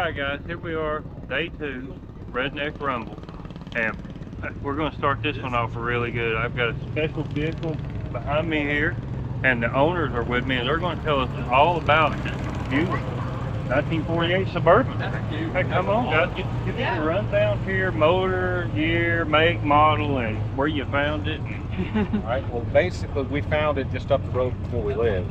right, guys, here we are, day 2, Redneck Rumble, and we're going to start this one off really good. I've got a special vehicle behind me here, and the owners are with me, and they're going to tell us all about this beautiful 1948 Suburban. Hey, come on, guys, give me a rundown here, motor, year, make, model, and where you found it. All right, well, basically, we found it just up the road from where we live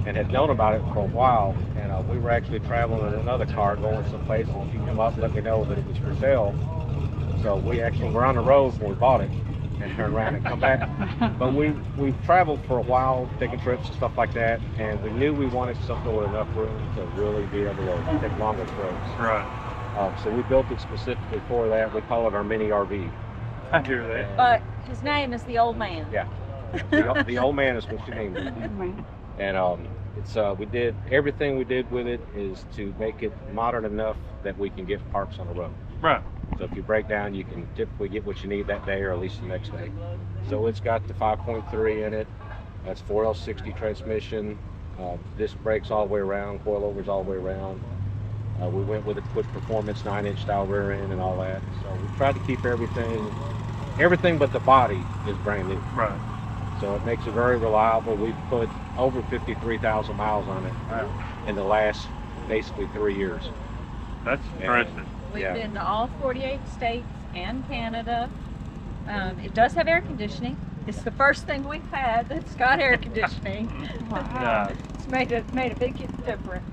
and had known about it for a while. And we were actually traveling in another car going someplace, and she came up and let me know that it was for sale. So we actually were on the road when we bought it and turned around and come back. But we've traveled for a while, taking trips and stuff like that, and we knew we wanted something with enough room to really be able to take longer trips. Right. So we built it specifically for that. We call it our mini RV. I hear that. But his name is the Old Man. Yeah, the old man is what she named it. And we did everything we did with it is to make it modern enough that we can get parts on the road. Right. So if you break down, you can typically get what you need that day or at least the next day. So it's got the 5.3 in it. That's 4L60 transmission. Disc brakes all the way around, coilovers all the way around. We went with a Push Performance 9-inch style rear end and all that. So we tried to keep everything but the body is brand new. Right. So it makes it very reliable. We've put over 53,000 miles on it in the last basically 3 years. That's impressive. We've been to all 48 states and Canada. It does have air conditioning. It's the first thing we've had that's got air conditioning. Yeah. It's made a big difference.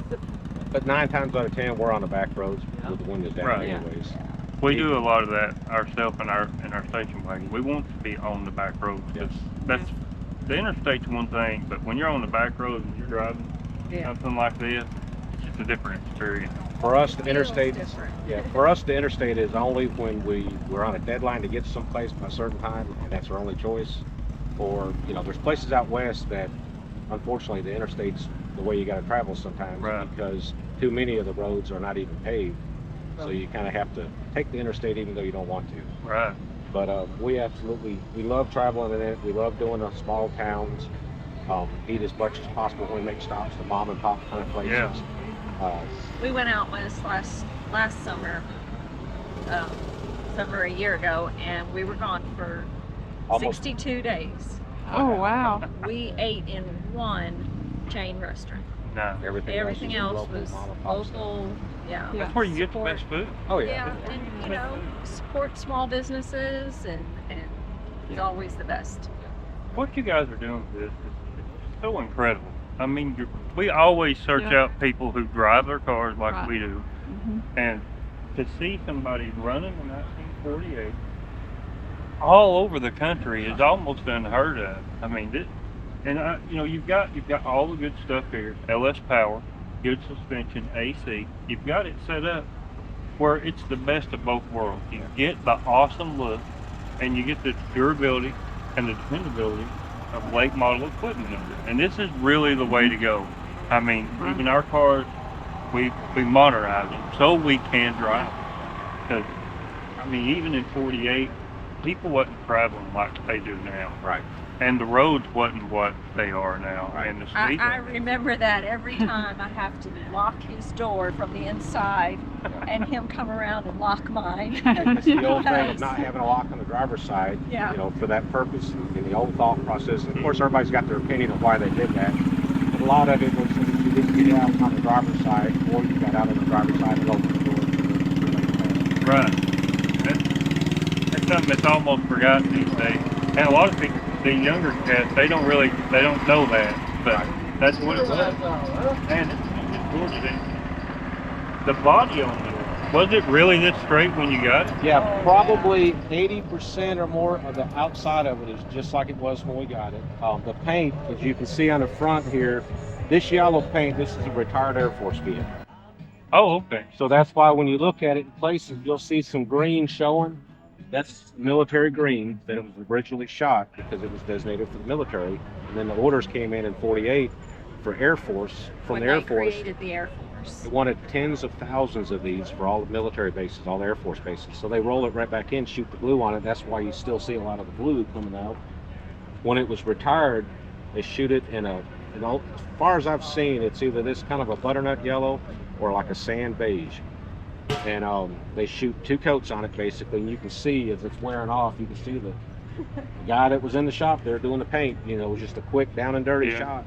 But 9 times out of 10, we're on the back roads with the windows down Right. anyways. We do a lot of that ourselves in our station wagon. We want to be on the back road. That's the interstate's one thing, but when you're on the back road and you're driving something like this, it's just a different experience. For us, the interstate, different. for us, the interstate is only when we're on a deadline to get someplace by a certain time, and that's our only choice. Or there's places out west that, unfortunately, the interstate's the way you got to travel sometimes because too many of the roads are not even paved. So you kind of have to take the interstate even though you don't want to. Right. But we love traveling in it. We love doing the small towns. Eat as much as possible when we make stops to mom and pop kind of places. Yeah. We went out west last summer, a year ago, and we were gone for Almost 62 days. Oh, wow. We ate in one chain restaurant. No. Everything else was mom and pop stuff. local. Yeah. That's where you get the best food. Oh Yeah, and support small businesses, and it's always the best. What you guys are doing with this is so incredible. I mean, we always search out people who drive their cars like we do, and to see somebody running in 1948 all over the country is almost unheard of. I mean, you've got all the good stuff here: LS power, good suspension, AC. You've got it set up where it's the best of both worlds. You get the awesome look, and you get the durability and the dependability of late model equipment under it. And this is really the way to go. I mean, even our cars, we modernize them so we can drive. Because, I mean, even in 48, people wasn't traveling like they do now. Right. And the roads wasn't what they are now. Right. And the speed I remember that every time I have to lock his door from the inside and him come around and lock mine. It's the old thing of not having a lock on the driver's side, Yeah. For that purpose in the old thought process. And of course, everybody's got their opinion of why they did that. But a lot of it was that you didn't get out on the driver's side, or you got out on the driver's side and opened the door. Right. That's something that's almost forgotten these days. And a lot of people, the younger cats, they don't know that. But that's what it was. Man, it's gorgeous. The body on it, was it really this straight when you got it? Yeah, probably 80% or more of the outside of it is just like it was when we got it. The paint, as you can see on the front here, this yellow paint, this is a retired Air Force vehicle. Oh, okay. So that's why when you look at it in places, you'll see some green showing. That's military green that it was originally shot because it was designated for the military. And then the orders came in 48 for Air Force, from the Air Force. Created the Air Force. They wanted tens of thousands of these for all the military bases, all the Air Force bases. So they roll it right back in, shoot the blue on it. That's why you still see a lot of the blue coming out. When it was retired, they shoot it as far as I've seen, it's either this kind of a butternut yellow or like a sand beige. and they shoot 2 coats on it basically, and you can see as it's wearing off, you can see the guy that was in the shop there doing the paint, you know, it was just a quick down and dirty shot.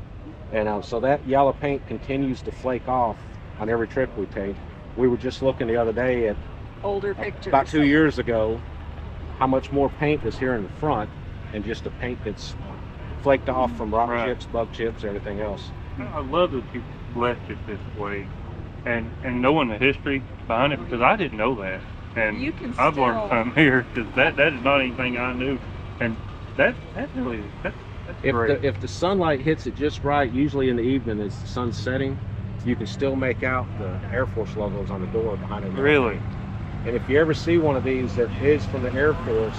And so that yellow paint continues to flake off on every trip we take. We were just looking the other day at Older pictures. about 2 years ago, how much more paint was here in the front, and just the paint that's flaked off from rock chips, bug chips, everything else. I love that you left it this way, and knowing the history behind it, because I didn't know that, and You can I've learned still- something here, because that is not anything I knew, and that's great. If the sunlight hits it just right, usually in the evening as the sun's setting, you can still make out the Air Force logos on the door behind it. Really? And if you ever see one of these that is from the Air Force,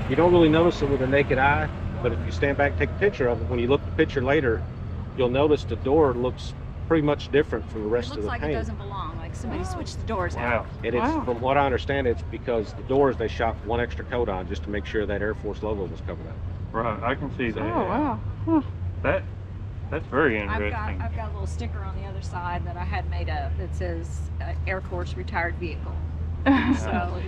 you don't really notice it with the naked eye, but if you stand back and take a picture of it, when you look at the picture later, you'll notice the door looks pretty much different from the It rest looks of the like paint. it doesn't belong, like somebody switched the doors out. Wow. And it's, from what I understand, it's because the doors they shot 1 extra coat on just to make sure that Air Force logo was covered up. Right, I can see that. Oh, wow. Huh. That's very interesting. I've got a little sticker on the other side that I had made up that says Air Force retired vehicle. So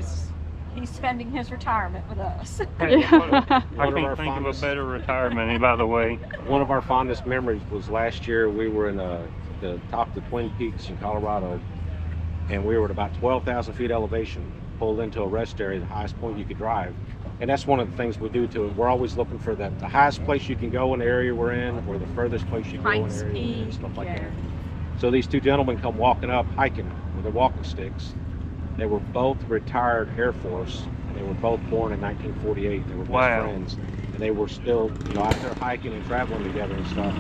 he's spending his retirement with us. Hey, Yeah. I One of our can't think of a fondest- better retirement, by the way. One of our fondest memories was last year. We were in the top of the Twin Peaks in Colorado, and we were at about 12,000 feet elevation, pulled into a rest area, the highest point you could drive. And that's one of the things we do to it. We're always looking for the highest place you can go in the area we're in, or the furthest place you can go in the area we're in, Peak, stuff like yeah. that. So these 2 gentlemen come walking up, hiking with their walking sticks. They were both retired Air Force, and they were both born in 1948. They were best Wow. friends, and they were still, you know, out there hiking and traveling together and stuff.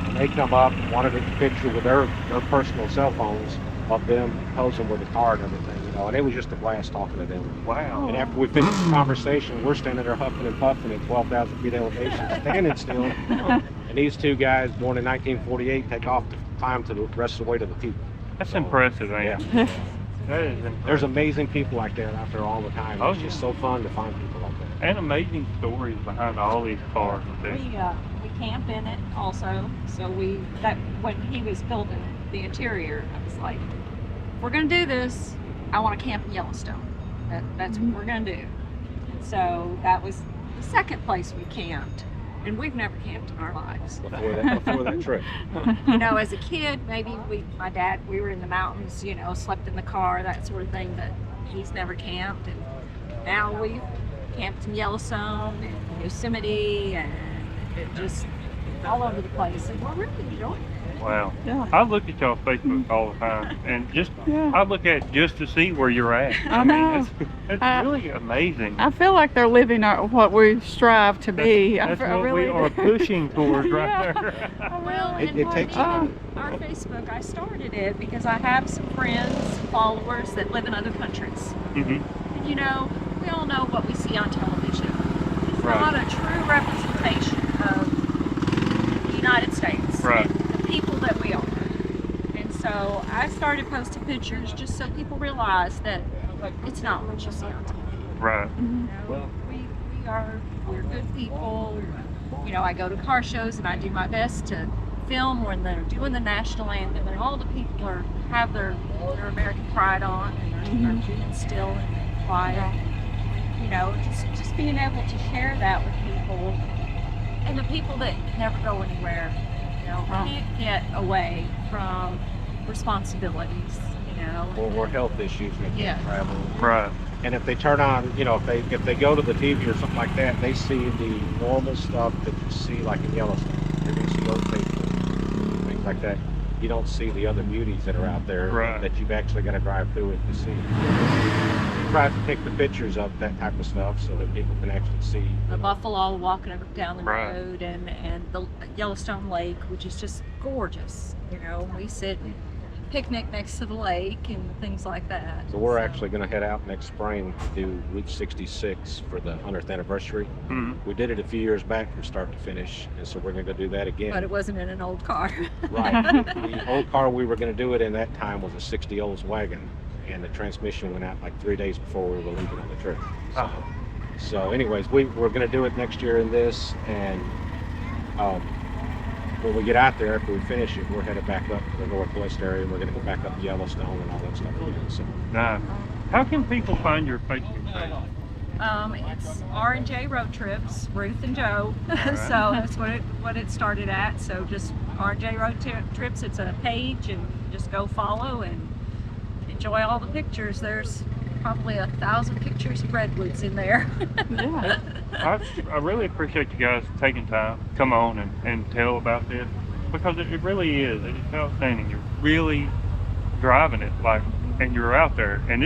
And they come up and wanted a picture with their personal cell phones of them posing with the car and everything, you know, and it was just a blast talking to them. Wow. And after we finished the conversation, we're standing there huffing and puffing at 12,000 feet elevation, standing still. And these 2 guys, born in 1948, take off to climb to the rest of the way to the peak. That's So, impressive, man. Yeah. That is impressive. There's amazing people like that out there all the time. Oh, It's just so fun to find people like that. And amazing stories behind all these cars. We camp in it also. So when he was building the interior, I was like, if we're gonna do this, I want to camp in Yellowstone. That's what we're gonna do. And so that was the second place we camped, and we've never camped in our lives. Before that trip. You know, as a kid, maybe my dad, we were in the mountains, you know, slept in the car, that sort of thing, but he's never camped. And now we've camped in Yellowstone and Yosemite and just all over the place, and we're really enjoying it. Wow. Yeah. I look at y'all Facebook all the time, and I look at it just to see where you're at. I know. Mean, it's really amazing. I feel like they're living what we strive to be. That's I what really we are do. pushing towards right Yeah. there. Well, It and takes even our Facebook, I started it because I have some friends, followers that live in other countries. Mhm. And you know, we all know what we see on television. It's Right. not a true representation of the United States. Right. And the people that we are. And so I started posting pictures just so people realize that it's not what you see on TV. Right. You know, we're good people. You know, I go to car shows and I do my best to film when they're doing the national anthem, and all the people have their American pride on and are being still and quiet. You know, just being able to share that with people, and the people that never go anywhere, you know, can't get away from responsibilities, you know. Or health issues, they can't Yeah. travel. Right. And if they turn on, you know, if they go to the TV or something like that, they see the normal stuff that you see like in Yellowstone. They're going to see old people, things like that. You don't see the other beauties that are out there Right. that you've actually got to drive through it to see. Try to take the pictures of that type of stuff so that people can actually see. The buffalo walking up down the Right. road, and the Yellowstone Lake, which is just gorgeous. You know, we sit and picnic next to the lake and things like that. So we're actually going to head out next spring to do Route 66 for the 100th anniversary. Mhm. We did it a few years back from start to finish, and so we're going to do that again. But it wasn't in an old car. Right. The old car we were going to do it in that time was a 60 Oldswagen, and the transmission went out like 3 days before we were leaving on the trip. So anyways, we're going to do it next year in this, and when we get out there, after we finish it, we're headed back up to the northwest area. We're going to go back up to Yellowstone and all that stuff again. So Nice. How can people find your Facebook page? It's R&J Road Trips, Ruth and Joe. Alright. So that's what it started at. So just R&J Road Trips. It's a page, and just go follow and enjoy all the pictures. There's probably 1,000 pictures of redwoods in there. Yeah. I really appreciate you guys taking time to come on and tell about this, because it really is. It's outstanding. You're really driving it, like, and you're out there. And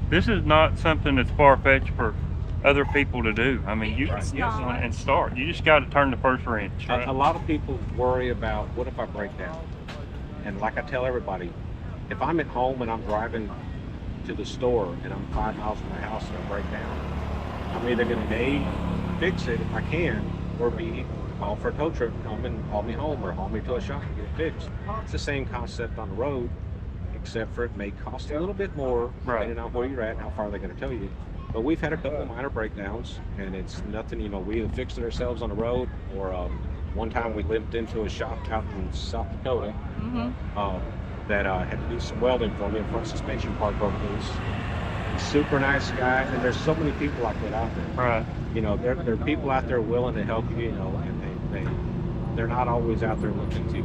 this is not something that's far-fetched for other people to do. I mean, you It's get not. one and start. You just got to turn the first wrench. Right? a lot of people worry about, what if I break down? And like I tell everybody, if I'm at home and I'm driving to the store and I'm 5 miles from my house and I break down, I'm either going to A, fix it if I can, or B, call for a tow truck to come and haul me home or haul me to a shop and get it fixed. It's the same concept on the road, except for it may cost a little bit more, Right. depending on where you're at and how far they're going to tow you. But we've had a couple of minor breakdowns, and it's nothing, we either fixed it ourselves on the road, or one time we limped into a shop out in South Dakota that had to do some welding for me. A front suspension part broke loose. Super nice guy, and there's so many people like that out there. Right. There are people out there willing to help you, and they're not always out there looking to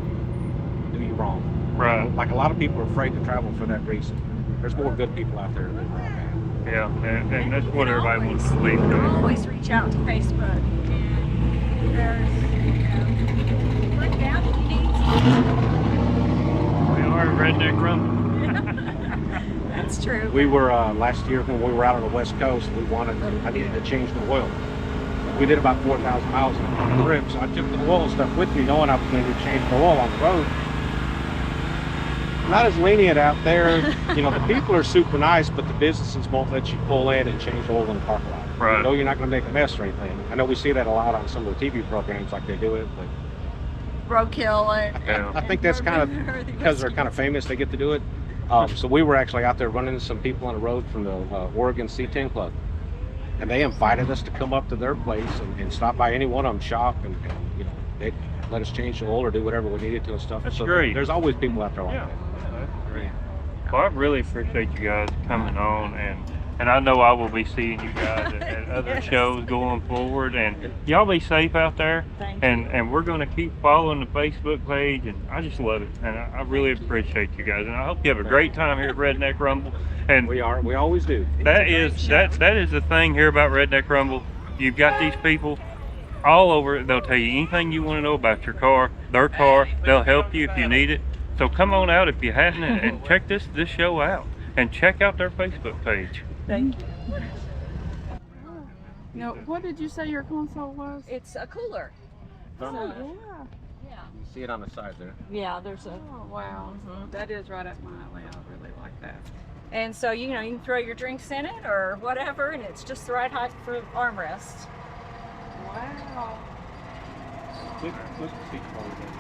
do you wrong. Right. Like a lot of people are afraid to travel for that reason. There's more good people out there than bad. Yeah, and that's what everybody wants to You believe. can always reach out to Facebook. And there's, click down if you need We are Redneck Rumble. some. That's true. We were last year when we were out on the West Coast. I needed to change the oil. We did about 4,000 miles on the trip, so I took the oil stuff with me, knowing I was going to change the oil on the road. Not as lenient out there. The people are super nice, but the businesses won't let you pull in and change oil in the parking lot. Right. You know you're not going to make a mess or anything. I know we see that a lot on some of the TV programs, like they do it, but Roadkill. Yeah. I think that's kind of because they're kind of famous. They get to do it. So we were actually out there running into some people on the road from the Oregon C10 Club, and they invited us to come up to their place and stop by any one of them shop, and they let us change the oil or do whatever we needed to and stuff. That's so great. There's always people out there like Yeah. that. That's great. Well, I really appreciate you guys coming on, and I know I will be seeing you guys at other Yes. shows going forward, and y'all be safe out there. Thank And we're going to keep following the Facebook page, and I just love it, and I really appreciate you guys, and I hope you have a great time here at Redneck Rumble. And We always do. that is the thing here about Redneck Rumble. You've got these people all over. They'll tell you anything you want to know about your car, their car. They'll help you if you need it. So come on out if you haven't, and check this show out, and check out their Facebook page. Thank you. Now, what did you say your console was? It's a cooler. Oh, yeah. Yeah. You see it on the side there. Yeah, there's a. Oh, wow. That is right up my alley. I really like that. And so, you can throw your drinks in it or whatever, and it's just the right height for armrest. Wow. Look at the seat over there.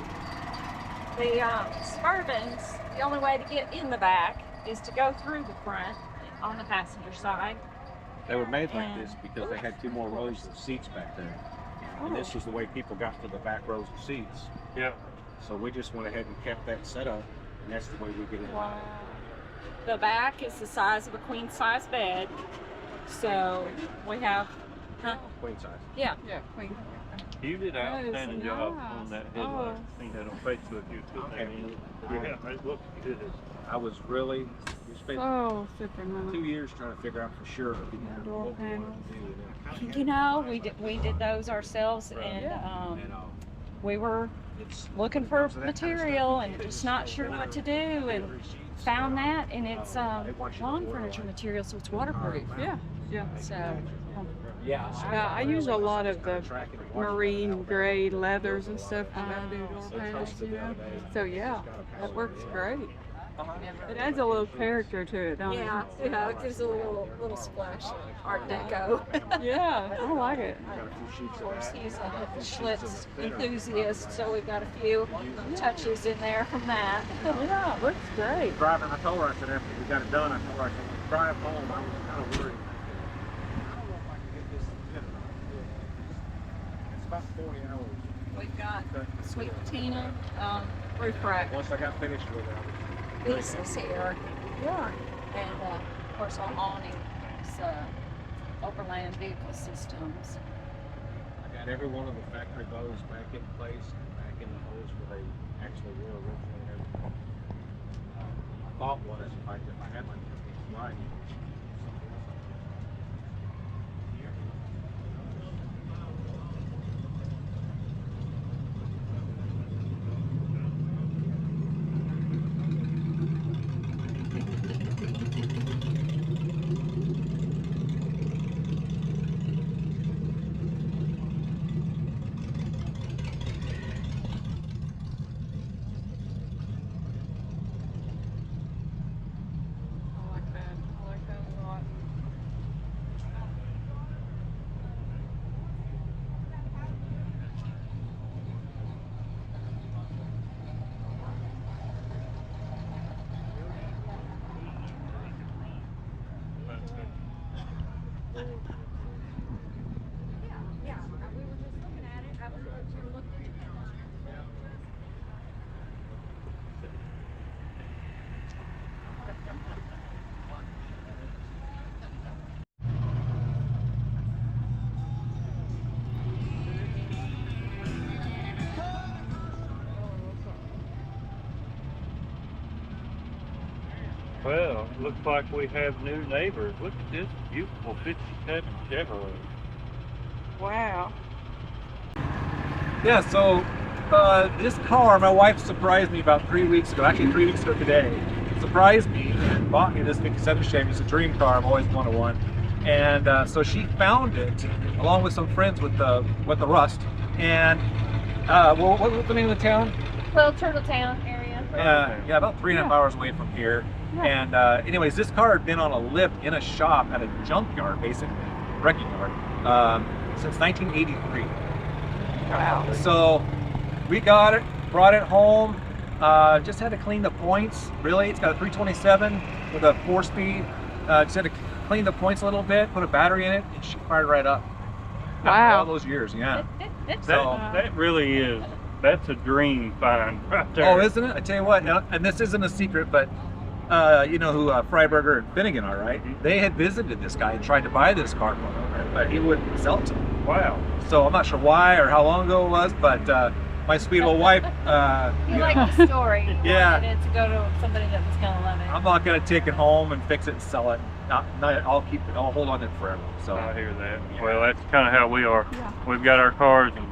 The Suburbans, the only way to get in the back is to go through the front on the passenger side. They were made like this because they had 2 more rows of seats back there. And this was the way people got to the back rows of seats. Yeah. So we just went ahead and kept that set up, and that's the way we get in. Wow. The back is the size of a queen size bed. So we have, Queen size. yeah. Yeah, queen. You did an That is outstanding job nice. on that headlight. Oh. I seen that on Facebook. You put that in. Yeah, it looks good. I was we spent Oh, super 2 nice. years trying to figure out for sure Door what we wanted panels. to do. And I kinda We did those ourselves, and had- we were it's looking for So that kind of material stuff, and you just could not just sure go what to there. do, and found that, and it's They want you to lawn order furniture one. material, so it's waterproof. Yeah, yeah. So Yeah. Yeah, I use a lot of the Tracking and watching marine the gray leathers and stuff when I do door So it's panels, posted you the know. other day. So yeah, that works great. It adds a little character to it, don't yeah, it? it gives a little splash of Art Deco. Yeah, I like it. Of course, he's a Schlitz enthusiast, so we've got a few touches in there from that. Yeah, it looks great. Driving, I told her, I said, after we got it done, I told her, I said, drive home, I was kind of worried. I don't know if I can get this together. It's about 40 hours. We've got sweet patina, Roof rack. Once I got finished with it, pieces here. Yeah. And of course our awning is overland vehicle systems. I got every one of the factory bows back in place, and back in the holes where they actually were originally. And everything. My thought was, if I had my techniques right, I like that. I like that a lot. Yeah, we were just looking at it. I was looking at it. Well, it looks like we have new neighbors. Look at this beautiful 57 Chevrolet. Wow. Yeah, so this car, my wife surprised me about 3 weeks ago, actually 3 weeks ago today, surprised me and bought me this 57 Chevy. It's a dream car, I've always wanted one. And so she found it along with some friends with the Rust. And well, what was the name of the town? Well, Turtletown area. Yeah, about 3.5 hours away from here. And anyways, this car had been on a lift in a shop at a junkyard, basically, wrecking yard, since 1983. Wow. So we got it, brought it home, just had to clean the points, really. It's got a 327 with a 4-speed. Just had to clean the points a little bit, put a battery in it, and she fired right up. Wow. All those years, yeah. That really is. That's a dream find right there. Oh, isn't it? I tell you what, and this isn't a secret, but you know who Freiberger and Finnegan are, right? Mhm. They had visited this guy and tried to buy this car from him, but he wouldn't sell it to them. Wow. So I'm not sure why or how long ago it was, but my sweet old wife, You like the story. You Yeah. wanted it to go to somebody that was going to love it. I'm not gonna take it home and fix it and sell it. Not I'll keep it. I'll hold on to it forever. So I hear that. Well, that's kind of how we are. Yeah. We've got our cars and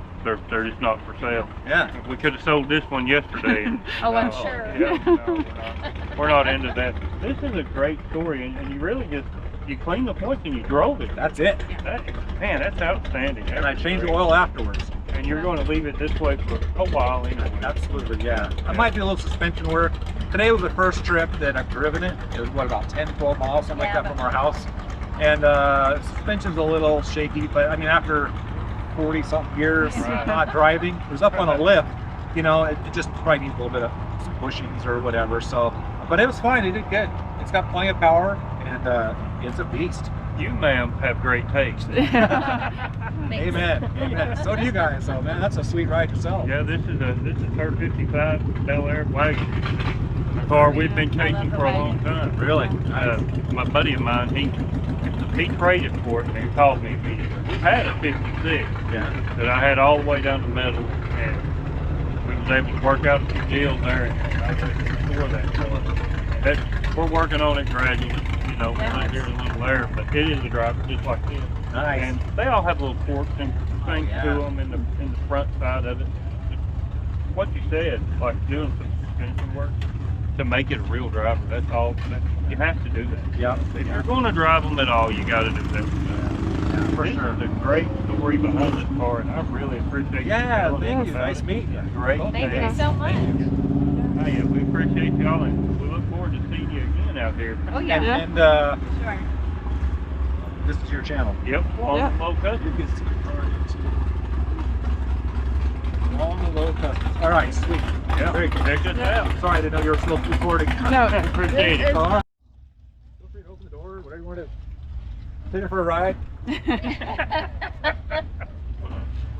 they're just not for sale. yeah, We could have sold this one yesterday. Oh, I'm No, sure. Yeah, no, we're not into that. This is a great story, and you really just you clean the points and you drove it. that's it. Man, that's outstanding. And I That's changed the great. oil afterwards. And you're going to leave it this way for a while anyway. Absolutely, yeah. I might do a little suspension work. Today was the first trip that I've driven it. It was what, about 10, 12 miles, something like Yeah, that from our house. And suspension's a little shaky, but I mean after 40 something years Right. not driving, it was up on a lift, you know, it just probably needs a little bit of some bushings or whatever. So, but it was fine, it did good. It's got plenty of power and it's a beast. You, ma'am, have great taste. Amen. Amen. So do you guys, so man, that's a sweet ride yourself. Yeah, this is her 55 Bel Air wagon. A car we've been chasing for a long time. Really? My buddy of mine, he traded for it and he called me immediately. We had a 56 Yeah. that I had all the way down the middle, and we was able to work out a few deals there, and I was able to restore that car. We're working on it gradually, you know, a little here and a little there, but it is a driver just like this. Nice. And they all have little forks and things yeah. to them in the front side of it. What you said, like doing some suspension work to make it a real driver. That's all. You have to do that. Yeah. If you're going to drive them at all, you got to do that. Yeah, for This sure. is a great story behind this car, and I really appreciate you Yeah, telling thank us you. about Nice it. meeting you. Great. Thank day. you so much. Hey, we appreciate y'all, and we look forward to seeing you again out here. Oh, yeah. Yeah. And Sure. this is your channel. Yep, on Yeah. the low cut. You can see on the low customs. All right, sweet. Yeah, Very good. check us out. Sorry, I didn't know you were still recording. No. Appreciate it. Feel free to open the door, whatever you want to. Take it for a ride. We're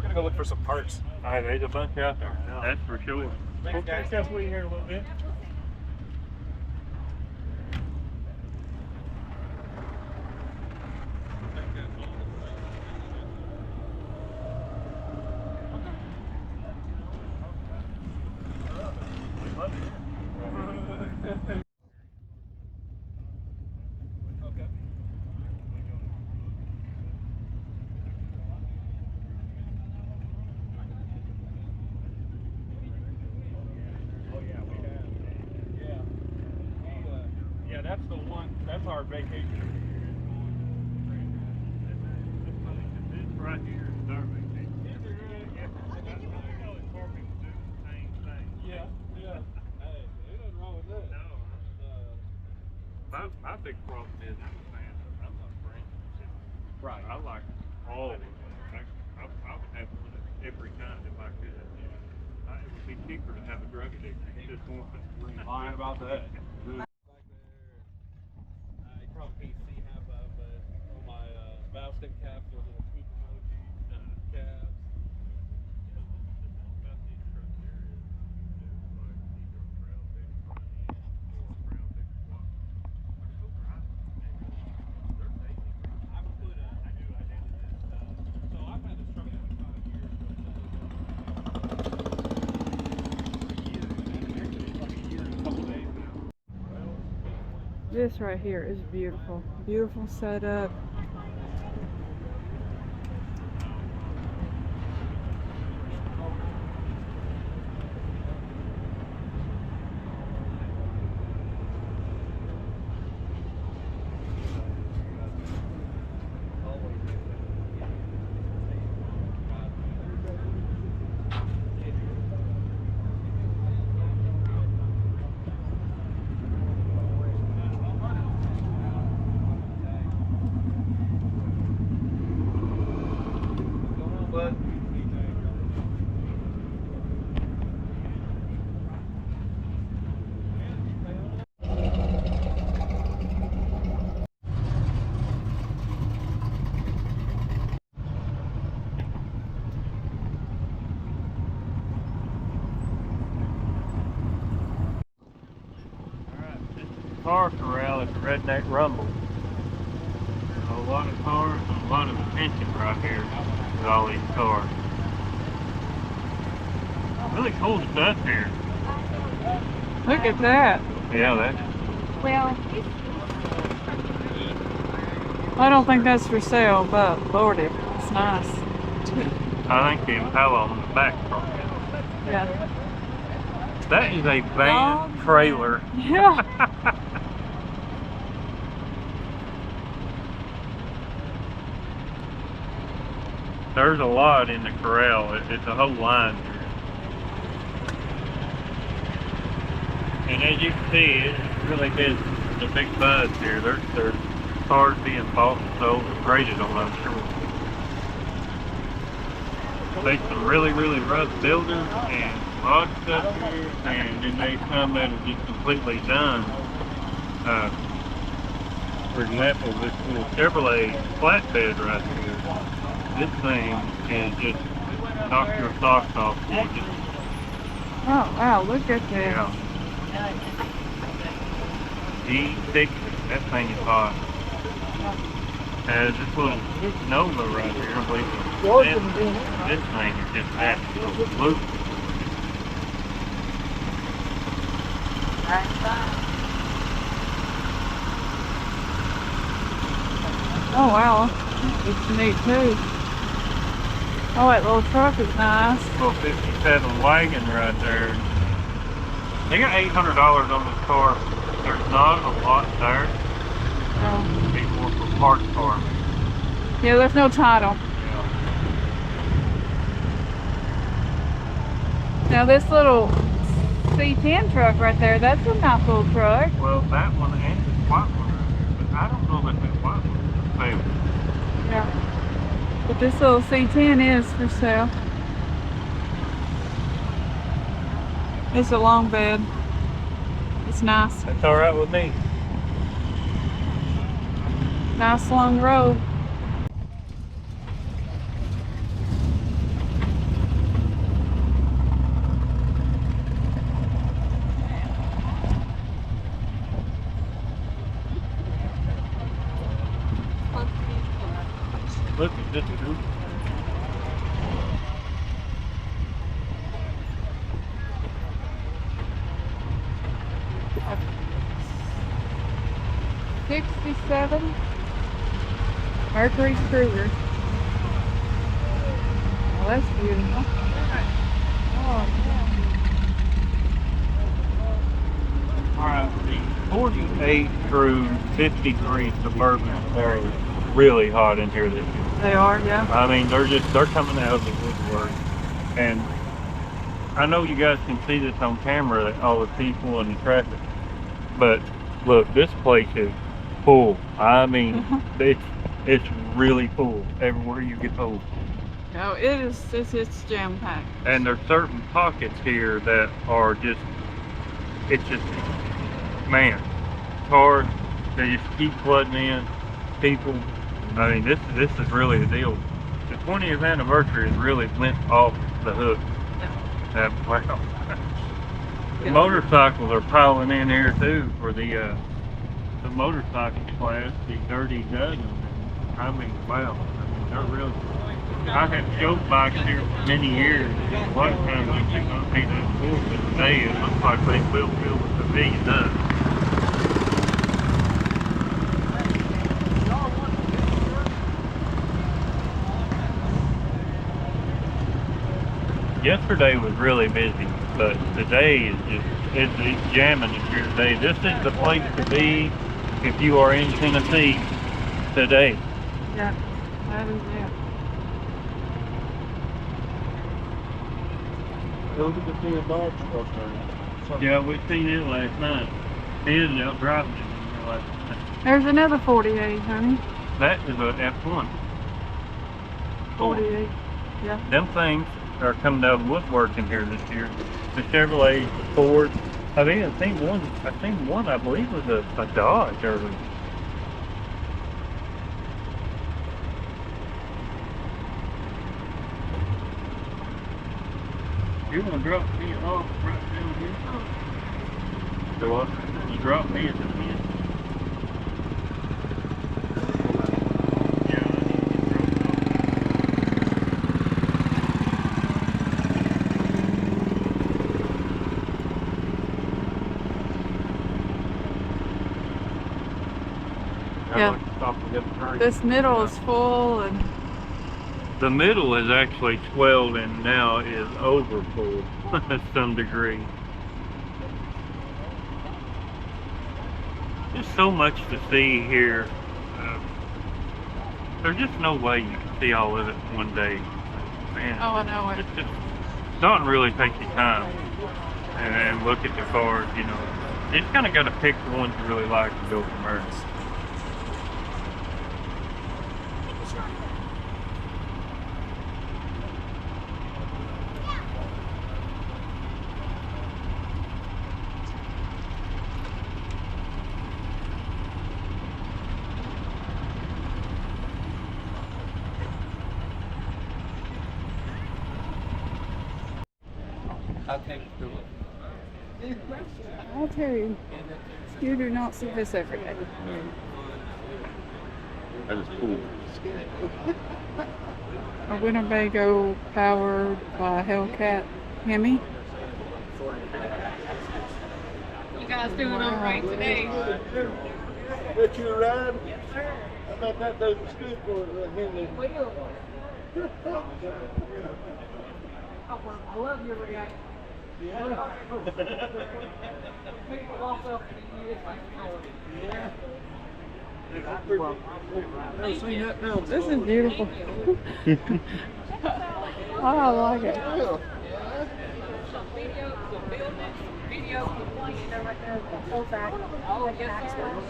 gonna go look for some parts. Alright, there's a bunch out there. That's for sure. We'll catch up with you here in a little bit. Yeah, that's the one. That's our vacation. This right here is our vacation. Yeah, yeah. Hey, ain't nothing wrong with that. No. My big problem is I'm a fan. I'm not a friend. Right. I like all of it. I would have one every time if I could. It would be cheaper to have a drug addict. Just one. Lying about that. You probably can't see half of it, but on my valve stick caps, there are little poop emoji caps. About these trucks here is like either a crown big front end or a crown big block. They're so dry. They're amazing. I would put I do this. So I've had this truck 25 years. Actually, it's like a year and a couple days now. This right here is beautiful. Beautiful setup. Car corral at the Redneck Rumble. A lot of cars and a lot of attention right here with all these cars. Really cool stuff here. Look at that. Yeah, that's Well, I don't think that's for sale, but Lordy, it's nice. I think it was how on the back from it. Yeah. That is a van trailer. Yeah. There's a lot in the corral. It's a whole line here. And as you can see, it's really been the big buzz here. There's cars being bought and sold and traded on those shores. There's some really rough builders and odd stuff here, and then they come that are just completely done. For example, this little Chevrolet flatbed right here. This thing can just knock your socks off. You just, Oh wow, look at this. yeah. E60, that thing is hot. This little Nova right here, I believe. This thing is just absolute. Oh wow, it's neat too. Oh, that little truck is nice. Little 57 wagon right there. They got $800 on this car. There's not a lot there. Oh. It's more for parts car. Yeah, there's no title. Yeah. Now this little C10 truck right there, that's a nice little truck. Well, that one and this white one right there, but I don't know that white one is for sale. Yeah. But this little C10 is for sale. It's a long bed. It's nice. That's all right with me. Nice long road. '67 Mercury Cougar. Oh, that's beautiful. Oh, Alright, the 48 through 53 Suburbans are really hot in here this year. they are, yeah. I mean, they're coming out of the woodwork. And I know you guys can see this on camera, that all the people and the traffic. But look, this place is full. I mean, it's really full everywhere you go. No, it's jam packed. And there's certain pockets here that are just, it's just, man, cars, they just keep flooding in, people. I mean, this is really the deal. The 20th anniversary has really went off the hook. Wow. The motorcycles are piling in here too for the motorcycle class, the Dirty Dozen. I mean, wow. I mean, they're really. I had joke bikes here for many years. One time I think I'll be that full, but today it looks like they will fill with a million does. Yesterday was really busy, but today is just, it's jamming in here today. This is the place to be if you are in Tennessee today. Yeah, that is it. Look at the thing about Yeah, we seen it last night. He is out driving it last night. There's another 48, honey. That is a F1. 48. Yeah. Them things are coming out of the woodwork in here this year. The Chevrolet, the Ford. I seen one I believe was a Dodge earlier. You want to drop me off right down here? Do what? You drop me at the end. Yeah, I need to drop off. Yeah. This middle is full, and the middle is actually swelled and now is over full to some degree. There's so much to see here. There's just no way you can see all of it in one day. Man, oh, I know it. it's just something really takes your time and look at the cars. You know, you just kind of got to pick the ones you really like and go from there. I'll take you through it. I'll tell you, you do not see this every day. That is cool. A Winnebago powered by Hellcat Hemi. You guys doing all right today? Let you ride? Yes, sir. How about that doesn't scoot for it? I love your reaction. Yeah. This is beautiful. Oh, I like it. Video, right there, the whole back, all the backs were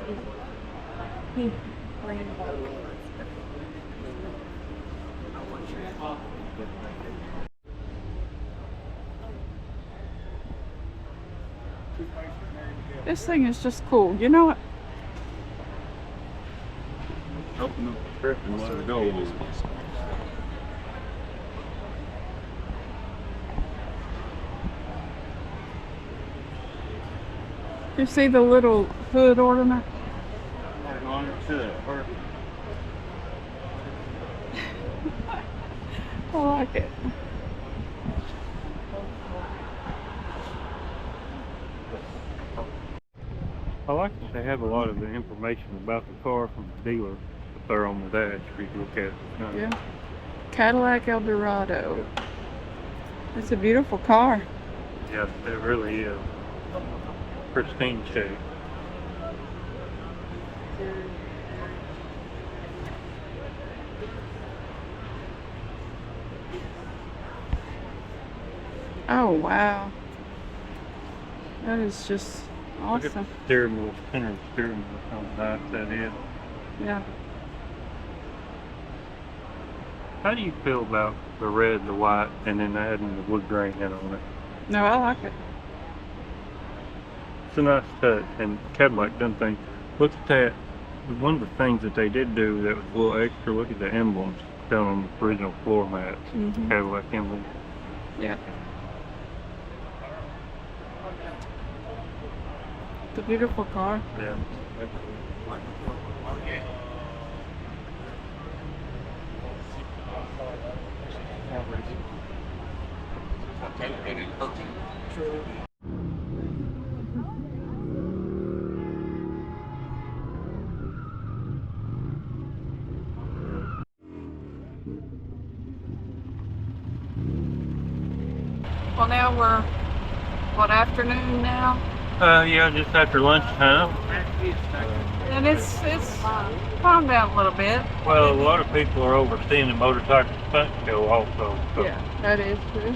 pink, green, This thing is just cool. You know what? Open up the trip and let it go. You see the little hood ornament? I like it. Oh, like that they have a lot of the information about the car from the dealer up there on the dash for you to look at. Yeah. Cadillac Eldorado. It's a beautiful car. Yeah, it really is. Pristine shape. Oh, wow. That is just Look at awesome. the steering wheel, center steering wheel, how nice that is. Yeah. How do you feel about the red, the white, and then adding the wood grain in on it? No, I like it. It's a nice touch, and Cadillac done things. Look at that. One of the things that they did do that was a little extra, look at the emblems down on the original floor mats. Mhm. Cadillac emblem. Yeah. It's a beautiful car. Yeah. Well, now we're, what, afternoon now? Yeah, just after lunchtime. And it's calmed down a little bit. Well, a lot of people are overseeing the motorcycle stunt show also. So. Yeah, that is true.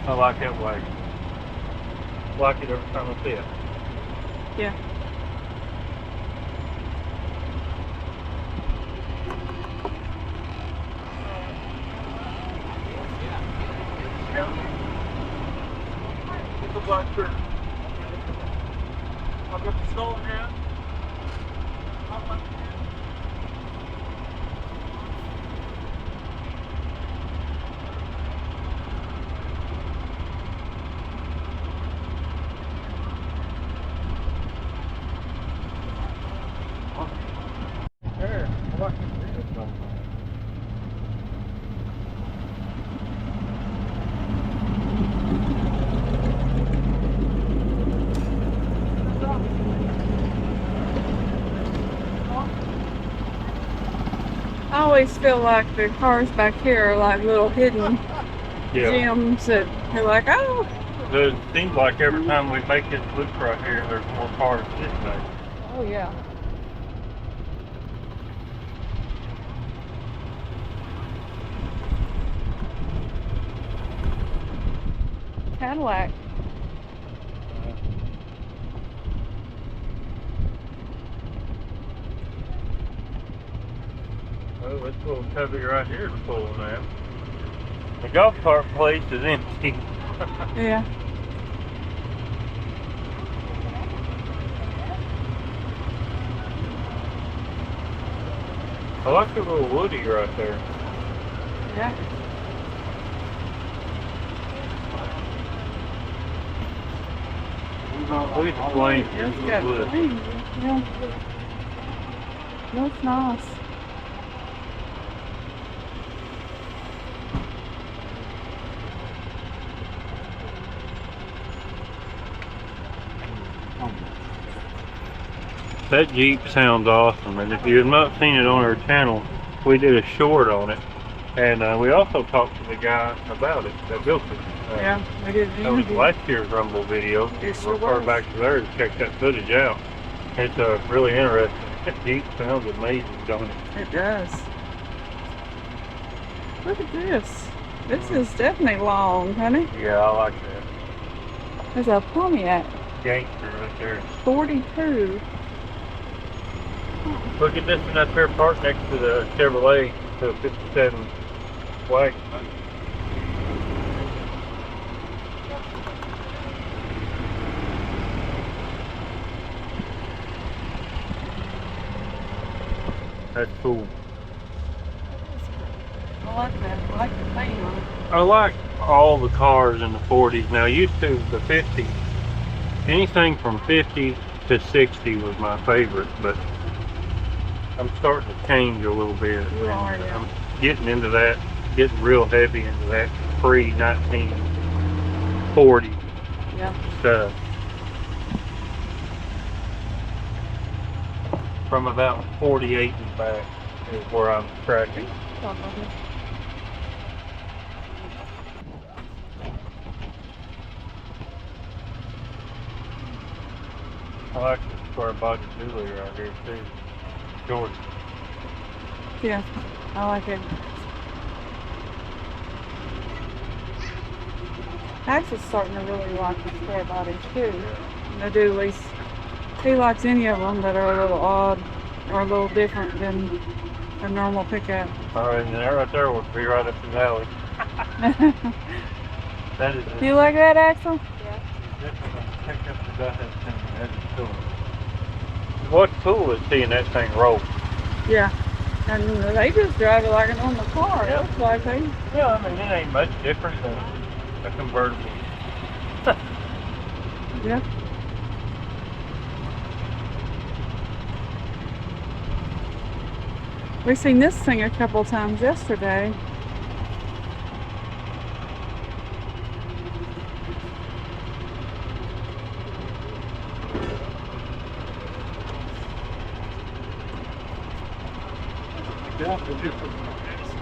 I like that way. Like it every time I see it. Yeah. It's a black shirt. I've got the skull in hand. There, I like this. I always feel like the cars back here are like little hidden Yeah. gems that you're like, oh. It seems like every time we make this loop right here, there's more cars this way. Oh, yeah. Cadillac. Oh, this little cubby right here is full now. The golf cart place is empty. Yeah. I like the little Woody right there. Yeah. Look at the flame. It's got flames. Yeah. Looks nice. That Jeep sounds awesome, and if you have not seen it on our channel, we did a short on it, and we also talked to the guy about it that built it. Yeah, I did. That was last year's Rumble video. It sure Refer was. back to there to check that footage out. It's really interesting. That Jeep sounds amazing, don't it? It does. Look at this. This is definitely long, honey. Yeah, I like that. There's a Pontiac Gangster right there. 42. Look at this one up there parked next to the Chevrolet, the 57 wagon. That's cool. I like that. I like the paint on it. I like all the cars in the 40s. Now, used to the 50s, anything from 50 to 60 was my favorite, but I'm starting to change a little bit. You are, yeah. I'm getting into that getting real heavy into that pre-1940 Yeah. stuff. From about 48 and back is where I'm tracking. I like the square body Julie right here too. George. Yeah, I like it. Max is starting to really like the square bodies too. The dualies. He likes any of them that are a little odd or a little different than a normal pickup. Oh, and that right there would be right up the alley. That is You like that, Axel? What's cool is seeing that thing roll. Yeah. And they just drive it like a normal car. Yeah. It looks like they. Yeah, I mean, it ain't much different than a convertible. Yeah. We seen this thing a couple times yesterday.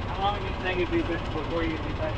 How long do you think it'd be before you'd be back?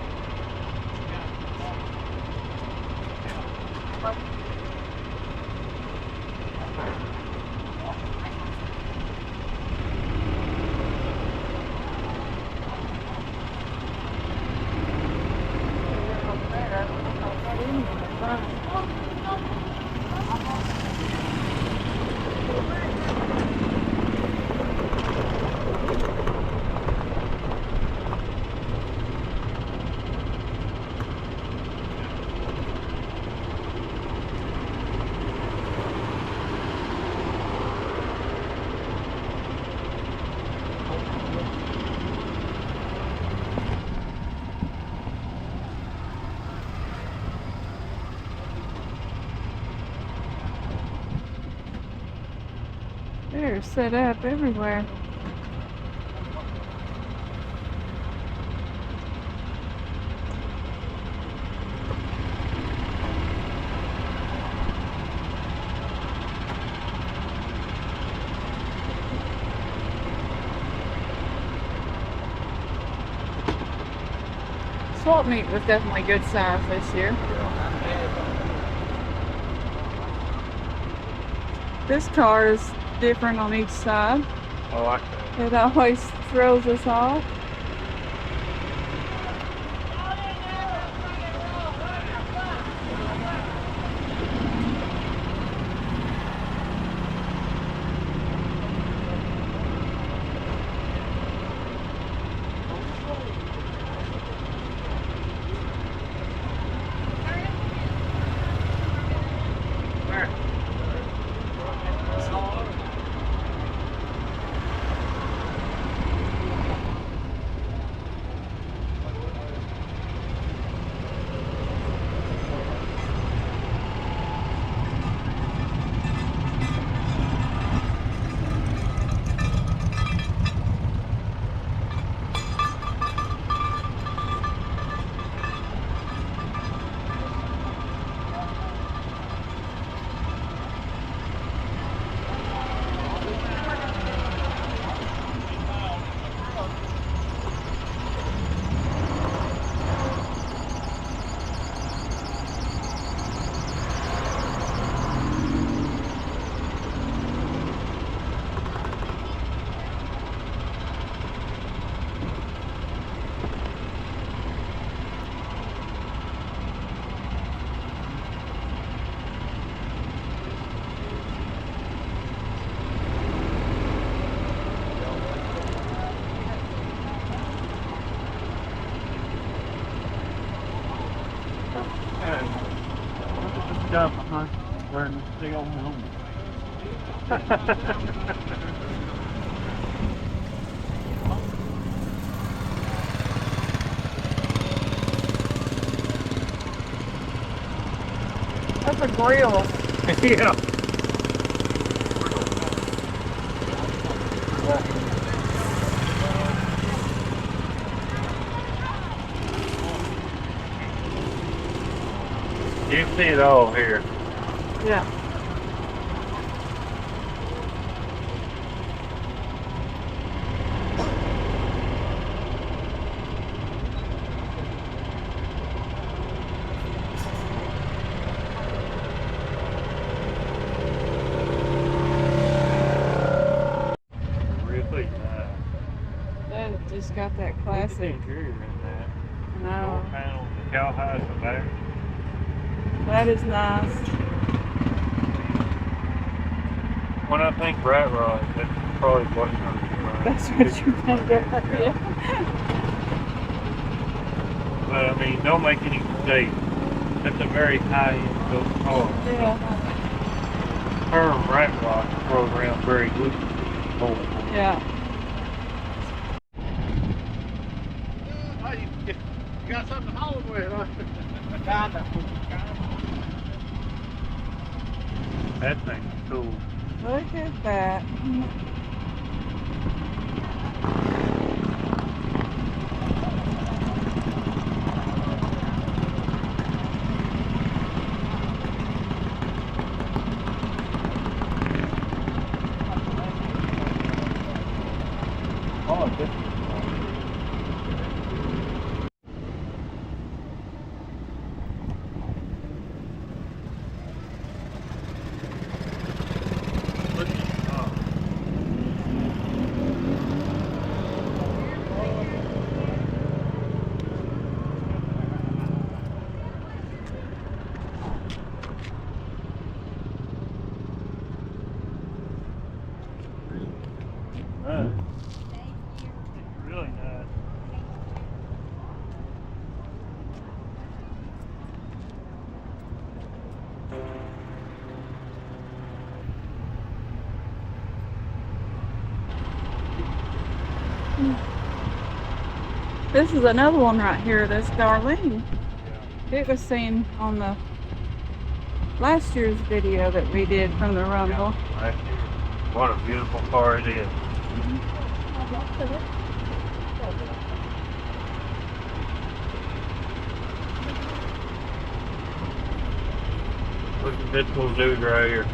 They're set up everywhere. Swap meet was definitely good size this year. This car is different on each side. I like that. It always throws us off. Jump, huh? Wearing this big old helmet. That's a grill. Yeah. You see it all here. Yeah. Really nice. That just got that Look at the classic. interior in that. No, Door panels, the cowhides are there. that is nice. When I think rat rod, that's probably what's on your mind. That's what you think of. Yeah. But I mean, don't make any mistakes. That's a very high-end built car. Yeah. Term rat rod program very loose. Yeah. You got something to haul with, huh? That thing's cool. Look at that. Oh, this is look at the car. Nice. It's really nice. This is another one right here. That's Darlene. It was seen on the last year's video that we did from the Rumble. Right. What a beautiful car it is. Look at this little dude right here.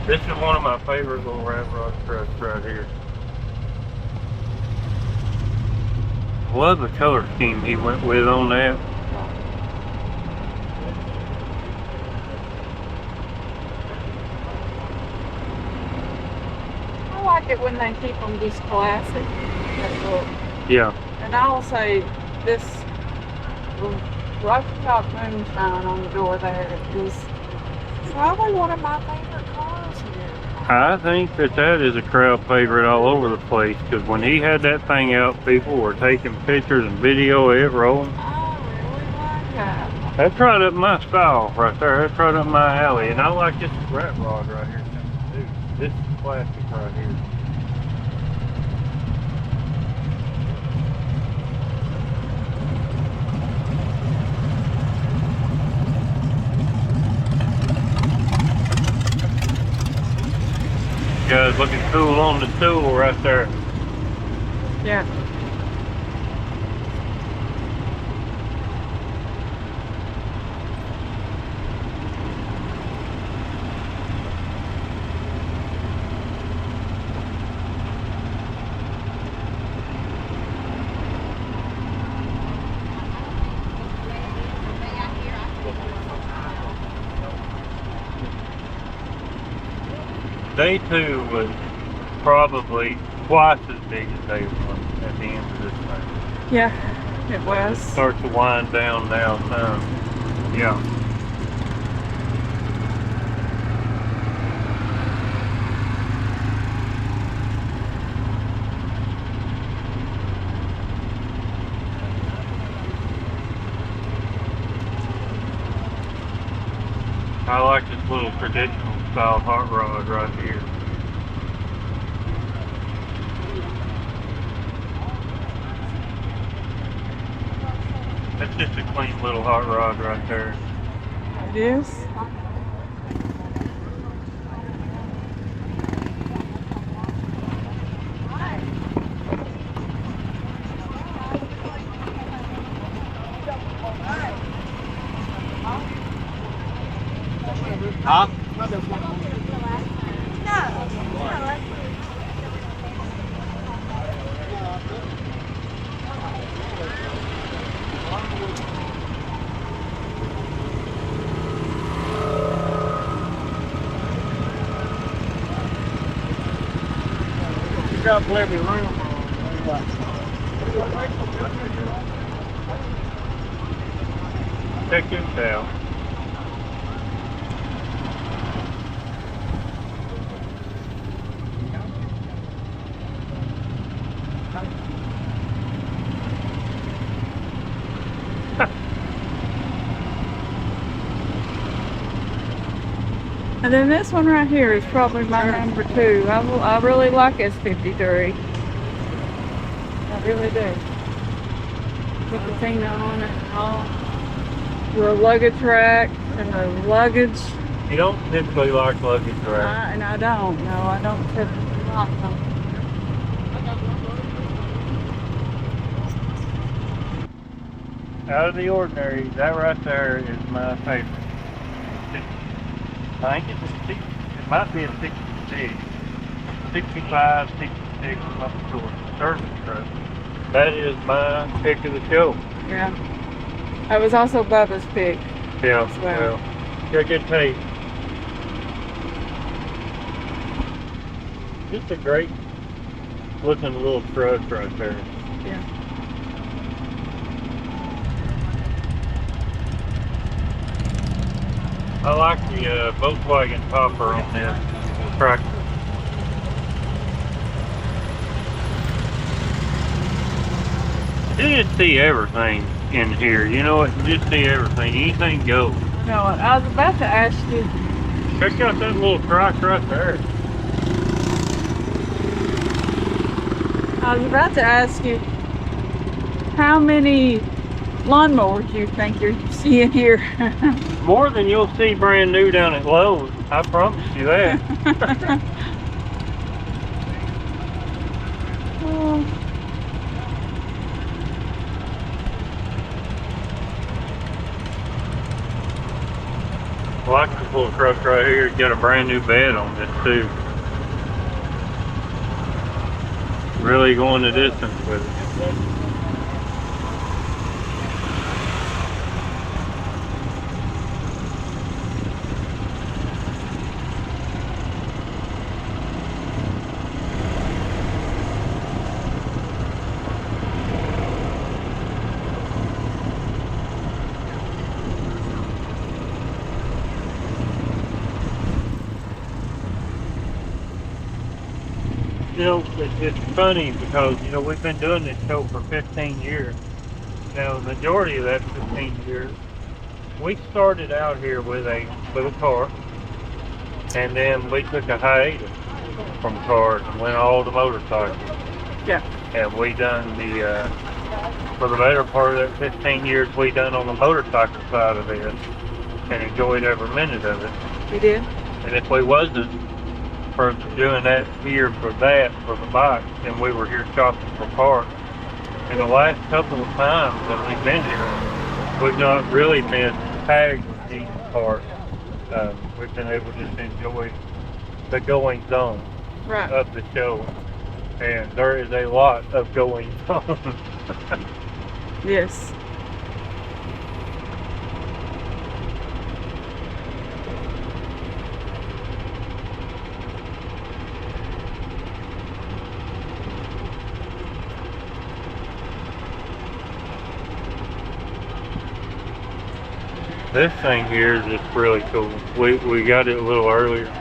This is one of my favorite little rat rod trucks right here. Love the color scheme he went with on that. I like it when they keep them just classic. That look. Yeah. And I will say this rough top moonshine on the door there is probably one of my favorite cars here. I think that is a crowd favorite all over the place because when he had that thing out, people were taking pictures and video of it rolling. I really like that. That's right up my style right there. That's right up my alley. And I like this rat rod right here too. This is classic right here. Guys looking cool on the stool right there. Yeah. Day 2 was probably twice as big as day 1 at the end of this thing. Yeah, it was. It starts to wind down now some. Yeah. I like this little traditional style hot rod right here. That's just a clean little hot rod right there. It is. Huh? You got plenty of room. Check this out. And then this one right here is probably my number 2. I really like this 53. I really do. Put the patina on it and all. The luggage rack and the luggage. You don't typically like luggage racks. And I don't. No, I don't typically like them. Out of the ordinary, that right there is my favorite. I think it might be a 66, 65, 66, I'm not sure. Service truck. That is my pick of the show. Yeah. That was also Bubba's pick. Yeah, as well. Check it tape. Just a great looking little truck right there. Yeah. I like the Volkswagen topper on this tractor. You just see everything in here. You know what? You just see everything. Anything goes. No, I was about to ask you. Check out that little truck right there. I was about to ask you how many lawnmowers you think you're seeing here. More than you'll see brand new down at Lowe's. I promise you that. Oh. I like this little truck right here. It's got a brand new bed on this too. Really going the distance with it. You know, it's funny because, you know, we've been doing this show for 15 years. Now, the majority of that 15 years, we started out here with a car, and then we took a hiatus from cars and went all to motorcycles. Yeah. And we done for the better part of that 15 years, we done on the motorcycle side of it and enjoyed every minute of it. You did? And if we wasn't for doing that here for the bike, and we were here shopping for parts. And the last couple of times that we've been here, we've not really been tagged with these parts. We've been able to just enjoy the goings on of the show. And there is a lot of goings on. Yes. This thing here is just really cool. We got it a little earlier.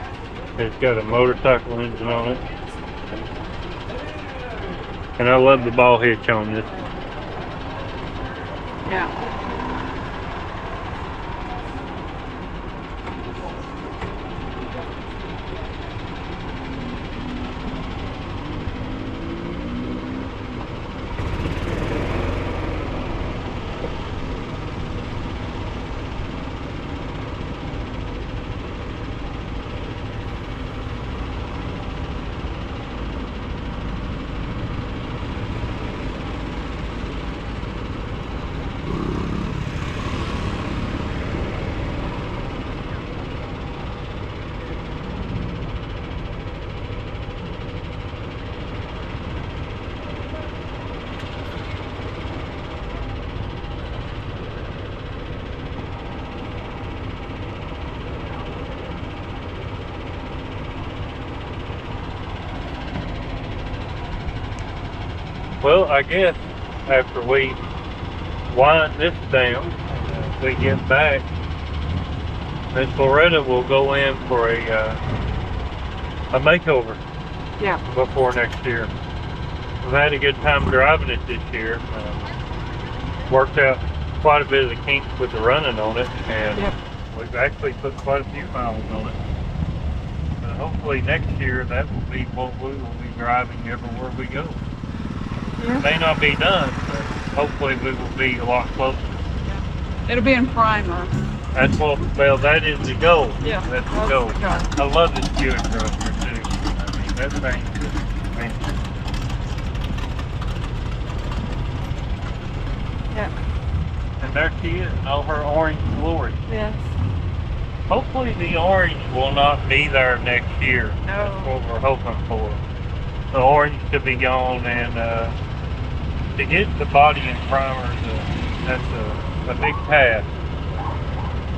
It's got a motorcycle engine on it. And I love the ball hitch on this. Yeah. Well, I guess after we wind this down, we get back, Miss Loretta will go in for a makeover. Yeah. Before next year. We've had a good time driving it this year. Worked out quite a bit of the kinks with the running on it, and we've actually put quite a few miles on it. But hopefully next year that will be what we will be driving everywhere we go. Yeah. It may not be done, but hopefully we will be a lot closer. It'll be in primer. That's what, well, that is the goal. Yeah. That's the goal. I love this Buick truck here too. I mean, that thing is amazing. Yeah. And there she is in all her orange glory. Yes. Hopefully the orange will not be there next year. No. That's what we're hoping for. The orange to be gone, and to get the body and primer, that's a big task.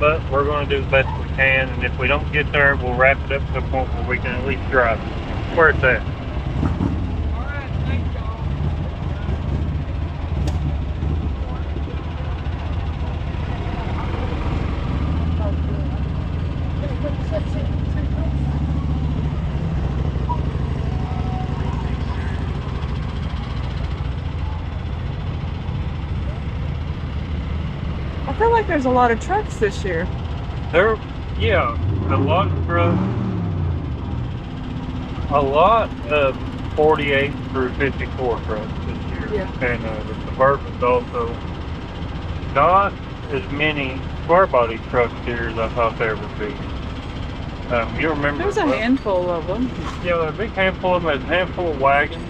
But we're going to do the best we can, and if we don't get there, we'll wrap it up to the point where we can at least drive it. Where it's at. I feel like there's a lot of trucks this year. Yeah, a lot of trucks, a lot of 48 through 54 trucks this year. Yeah. And the Suburbans also. Not as many square body trucks here as I thought there would be. You remember? There's a handful of them. Yeah, a big handful of them. There's a handful of wagons,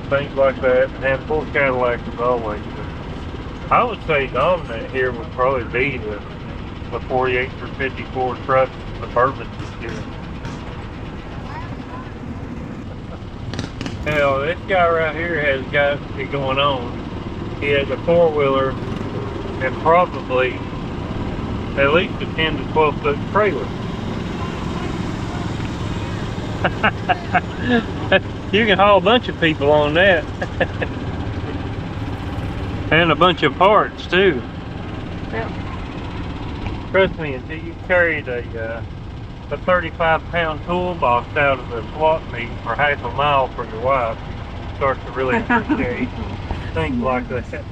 things like that, a handful of Cadillacs as always. I would say dominant here would probably be the 48 or 54 trucks, the Suburbans this year. Now, this guy right here has got it going on. He has a four-wheeler and probably at least a 10 to 12 foot trailer. You can haul a bunch of people on that. And a bunch of parts too. Yeah. Trust me, until you carried a 35-pound toolbox out of the swap meet for half a mile for your wife, you start to really appreciate things like that.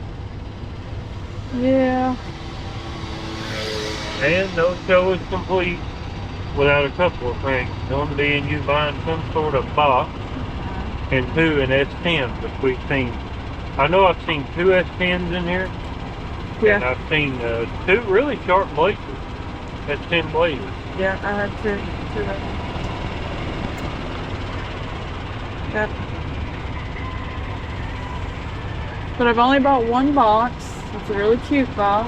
Yeah. And no show is complete without a couple of things. One being you buying some sort of box, and two, an S10, which we've seen. I know I've seen 2 S10s in here. Yeah. And I've seen 2 really sharp blazers. S10 blazers. Yeah, I have two of them. Yep. But I've only bought one box. It's a really cute box.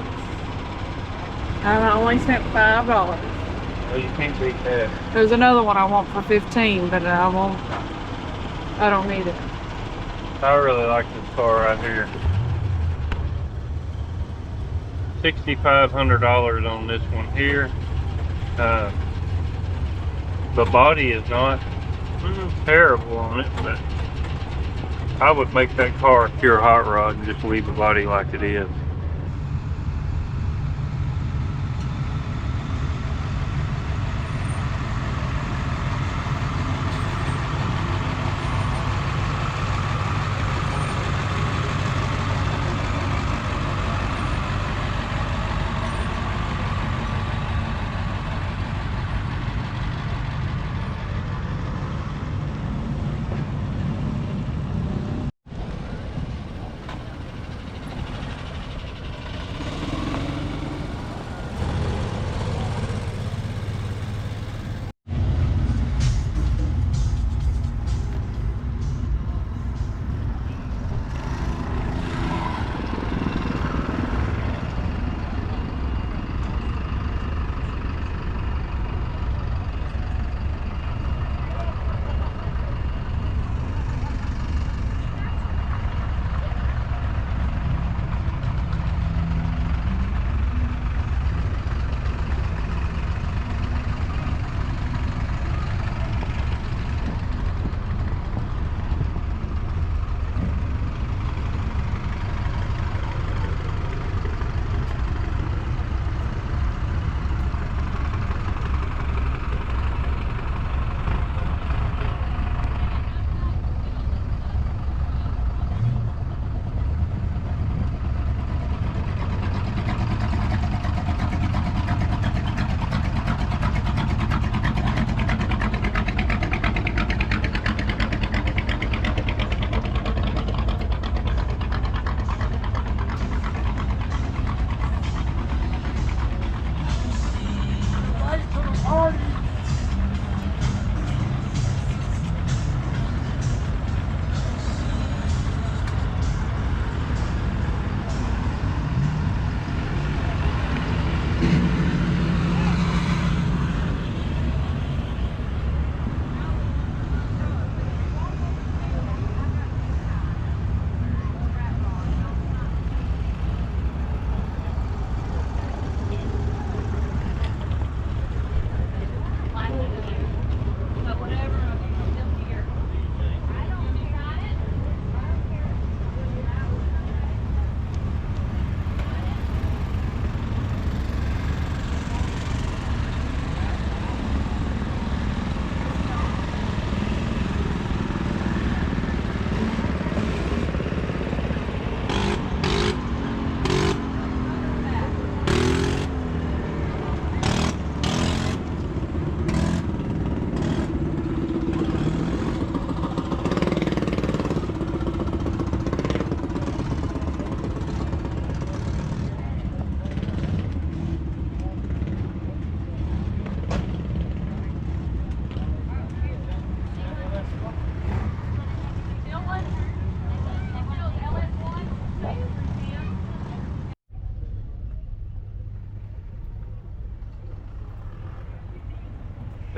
And I only spent $5. Well, you can't beat that. There's another one I want for 15, but I don't need it. I really like this car right here. $6,500 on this one here. The body is not terrible on it, but I would make that car a pure hot rod and just leave the body like it is.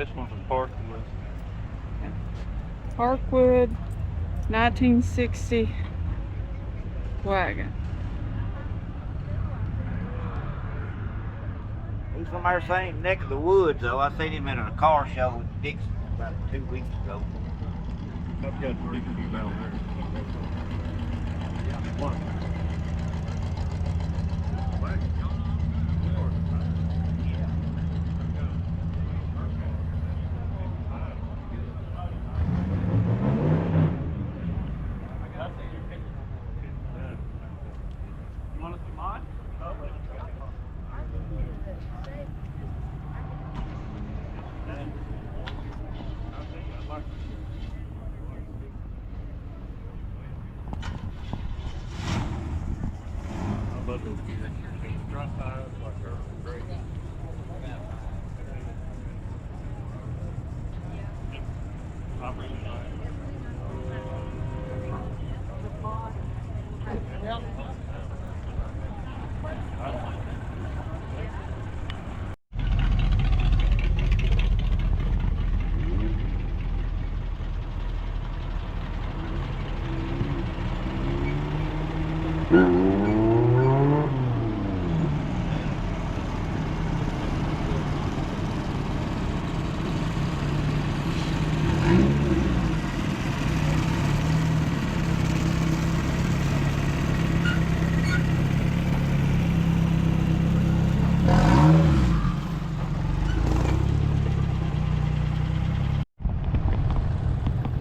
This one's a Parkwood. Parkwood 1960 wagon. He's from our same neck of the woods, though. I seen him in a car show with Dixon about 2 weeks ago. I've got 3 down there. One.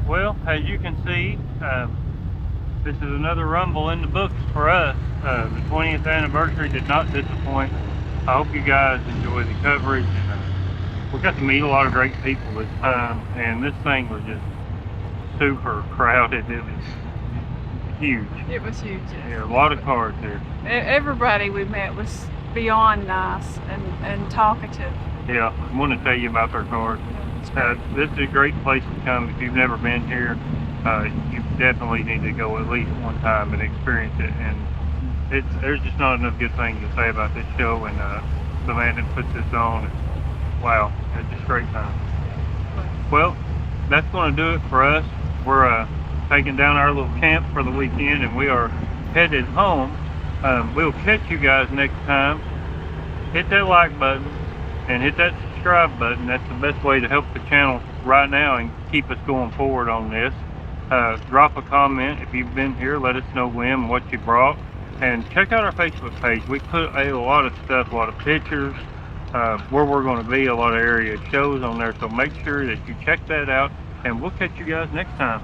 Well, as you can see, this is another rumble in the books for us. The 20th anniversary did not disappoint. I hope you guys enjoy the coverage. And, we got to meet a lot of great people this time, and this thing was just super crowded. It was huge. It was huge. Yeah, a lot of cars here. Everybody we met was beyond nice and talkative. Yeah, I want to tell you about their cars. This is a great place to come if you've never been here. You definitely need to go at least one time and experience it. And there's just not enough good things to say about this show, and the man that puts this on. Wow, it's just a great time. Well, that's going to do it for us. We're taking down our little camp for the weekend, and we are headed home. We'll catch you guys next time. Hit that like button and hit that subscribe button. That's the best way to help the channel right now and keep us going forward on this. Drop a comment if you've been here. Let us know when and what you brought. And check out our Facebook page. We put a lot of stuff, a lot of pictures, where we're going to be, a lot of area shows on there. So make sure that you check that out, and we'll catch you guys next time.